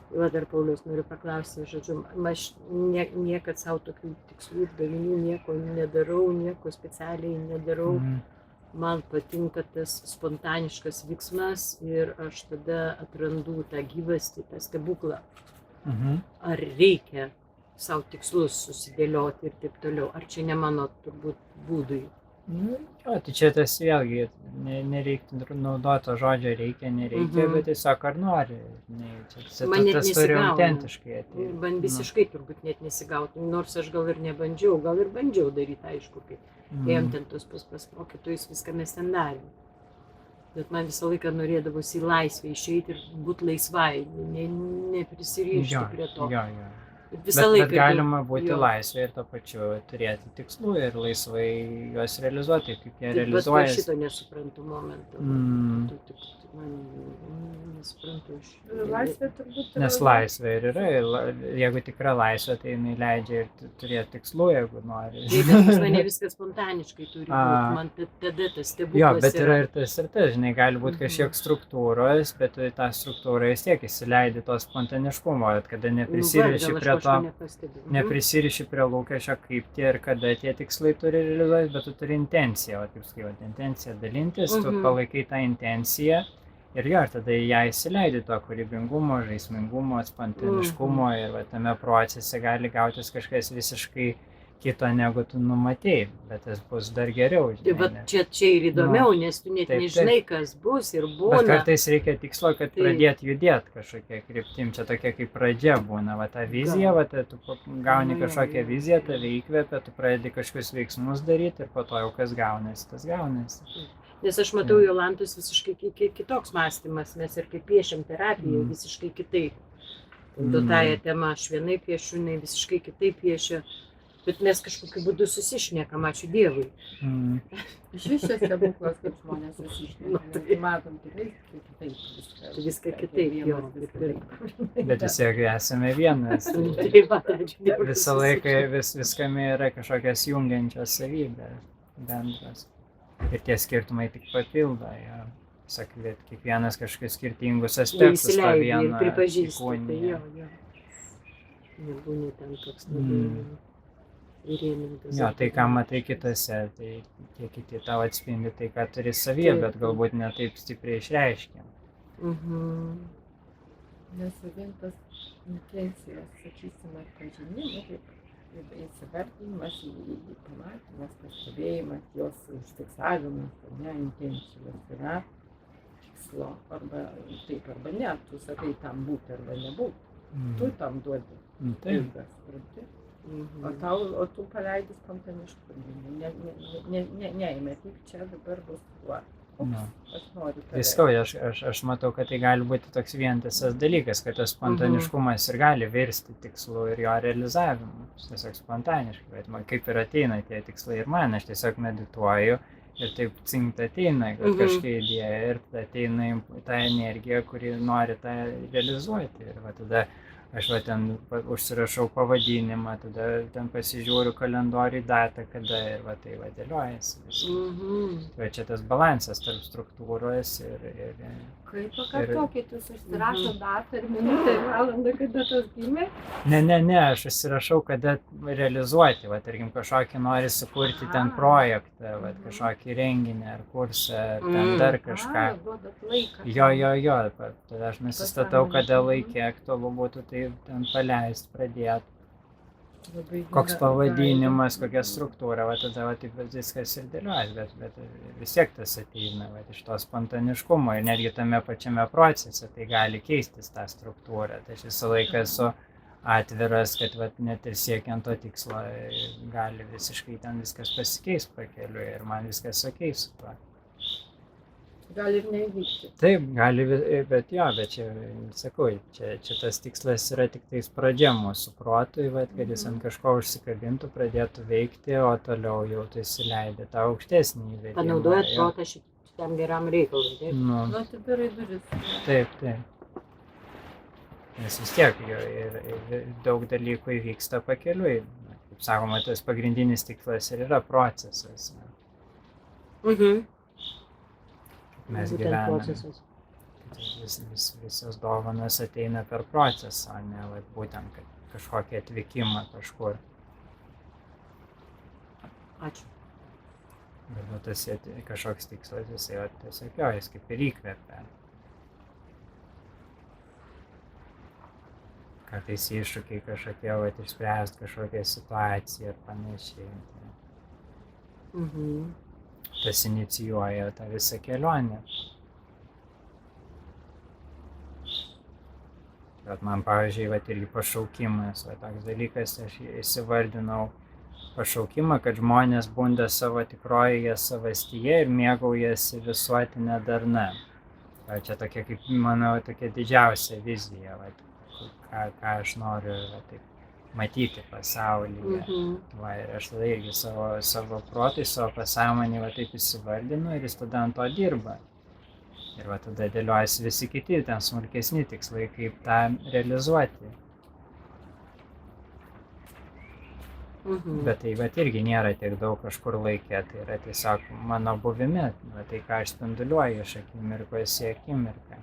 Va dar Pauliaus noriu paklausti, žodžiu, aš niekad savo tokių tikslų ir davinių nieko nedarau, nieko specialiai nedarau. Man patinka tas spontaniškas vyksmas ir aš tada atrandu tą gyvastį, tą stebuklą. Ar reikia savo tikslus susidėlioti ir taip toliau, ar čia ne mano turbūt būdui. Jo, tai čia tas vėlgi, nereiktų naudoto žodžio reikia, nereikia, bet tiesiog ar nori. Man net Tas turi nesigauna. autentiškai ateiti. Man visiškai turbūt net nesigautų, nors aš gal ir nebandžiau, gal ir bandžiau daryti, aišku, kai ėjom ten tos pas mokytojus, viską mes ten darėm. Bet man visą laiką norėdavosi į laisvę išeiti ir būti laisvai, neprisirišti prie to. Bet galima būti laisvai ir to pačiu turėti tikslų ir laisvai juos realizuoti, kaip jie realizuoja. Bet šito nesuprantu momentą. Man nesuprantu. Laisvė turbūt yra. Nes laisvė ir yra, jeigu tikra laisvė, tai jinai leidžia ir turėti tikslų, jeigu nori. Bet pas mane viskas spontaniškai turi būti, man tada tas stebuklas Jo, bet yra ir tas, žinai, gali būti kažkiek struktūros, bet tą struktūrą vis tiek įsileidi to spontaniškumo, kada neprisiriši prie lūkesčio, kaip tie ir kada tie tikslai turi realizuoti, bet tu turi intenciją, kaip sakyti, intenciją dalintis, tu palaikai tą intenciją. Ir jo, ir tada ją įsileidi to kūrybingumo, žaismingumo, spontaniškumo ir tame procese gali gautis kažkas visiškai kito, negu tu numatėjai, bet tas bus dar geriau. Bet čia ir įdomiau, nes tu net nežinai, kas bus ir būna. Bet kartais reikia tikslo, kad pradėti judėti kažkokia kryptim, čia tokia kaip pradžia būna, ta vizija, tu gauni kažkokią viziją, tave įkvepia, tu pradedi kažkokius veiksmus daryti ir po to jau kas gaunasi, tas gaunasi. Nes aš matau Jolantos visiškai kitoks mąstymas, mes ir kaip piešiam terapiją, visiškai kitaip. Duotąją temą aš vienai piešiu, jinai visiškai kitaip piešia, bet mes kažkokiu būdu susišnekam, ačiū Dievui. Iš vis čia stebuklas, kaip žmonės susišnekam, matom kitaip. Viską kitaip, jo. Bet vis tiek esame vienas. Visą laiką viskame yra kažkokios jungiančios savybės bendros. Ir tie skirtumai tik papildo, sakyti, kiekvienas kažkokius skirtingus aspektus to vieno įkūnija. Nebūni ten toks labai įrėmintas. Jo, tai ką matai kitose, tai tie kiti tau atspindi tai, ką turi savyje, bet galbūt ne taip stipriai išreiškia. Nes vien tas intencijos, sakysime, pažinimas, įsivardinimas, pamatymas, pastebėjimas, jos užfiksavimas, intencijos yra tikslo, arba taip arba ne, tu sakai tam būti arba nebūti, tu tam duodi ilgas, o tu paleidi spontaniškumą, neėmė, taip čia dabar bus tuo. Viskau, aš matau, kad tai gali būti toks vientisas dalykas, kad tas spontaniškumas ir gali virsti tikslu ir jo realizavimu, tiesiog spontaniškai, bet man kaip ir ateina tie tikslai ir man, aš tiesiog medituoju ir taip cinkt ateina kažkokia idėja ir ateina ta energija, kuri nori tą realizuoti ir tada aš ten užsirašau pavadinimą, tada ten pasižiūriu kalendorių datą, kada ir tai dėliojasi. Čia tas balansas tarp struktūros ir... Kaip pakartokit, jūs užsirašo datą ir minutę ir valandą, kada tas gimė? Ne, aš užsirašau, kada realizuoti, tarkim, kažkokį nori sukurti ten projektą, kažkokį renginį ar kursą, ar ten dar kažką. Jo, tada aš nusistatau, kada laikė aktualu būtų tai ten paleisti, pradėti. Koks pavadinimas, kokia struktūra, tada taip viskas ir dėliuojas, bet vis tiek tas ateina iš to spontaniškumo ir netgi tame pačiame procese tai gali keistis tą struktūrą. Tai aš visą laiką esu atviras, kad net ir siekiant to tikslo gali visiškai ten viskas pasikeis pakeliui ir man viskas okei su tuo. Gali ir neįvykti. Taip, gali, bet čia, sakau, čia tas tikslas yra tik tais pradžia mūsų protui, kad jis ant kažko užsikabintų, pradėtų veikti, o toliau jau tu įsileidai tą aukštesnį įvedimą. Panaudojat protą šitam geram reikalui, taip? Nu, atidarai duris. Taip. Nes vis tiek ir daug dalykų įvyksta pakeliui. Kaip sakoma, tas pagrindinis tikslas ir yra procesas. Mes gyvename. Visos dovanos ateina per procesą, o ne vat, būtent kažkokį atvykimą kažkur. Ačiū. Bet tas kažkoks tikslas, jisai tiesiog jo, jis kaip ir įkvepia. Kartais iššūkiai kažkokie, išspręsti kažkokią situaciją ir panašiai. Tas inicijuoja tą visą kelionę. Bet man, pavyzdžiui, irgi pašaukimas, toks dalykas, aš įsivardinau pašaukimą, kad žmonės bunda savo tikrojoje savastyje ir mėgaujasi visuotinė darna. Čia tokia, kaip manau, tokia didžiausia vizija, ką aš noriu matyti pasaulyje. Ir aš tada irgi savo protai, savo pasąmonį taip įsivardinu ir jis tada ant to dirba. Ir tada dėliojasi visi kiti, ten smulkesni tikslai, kaip tą realizuoti. Bet tai irgi nėra tiek daug kažkur laikė, tai yra tiesiog mano buvime, tai ką aš spinduliuoju iš akimirkos į akimirką.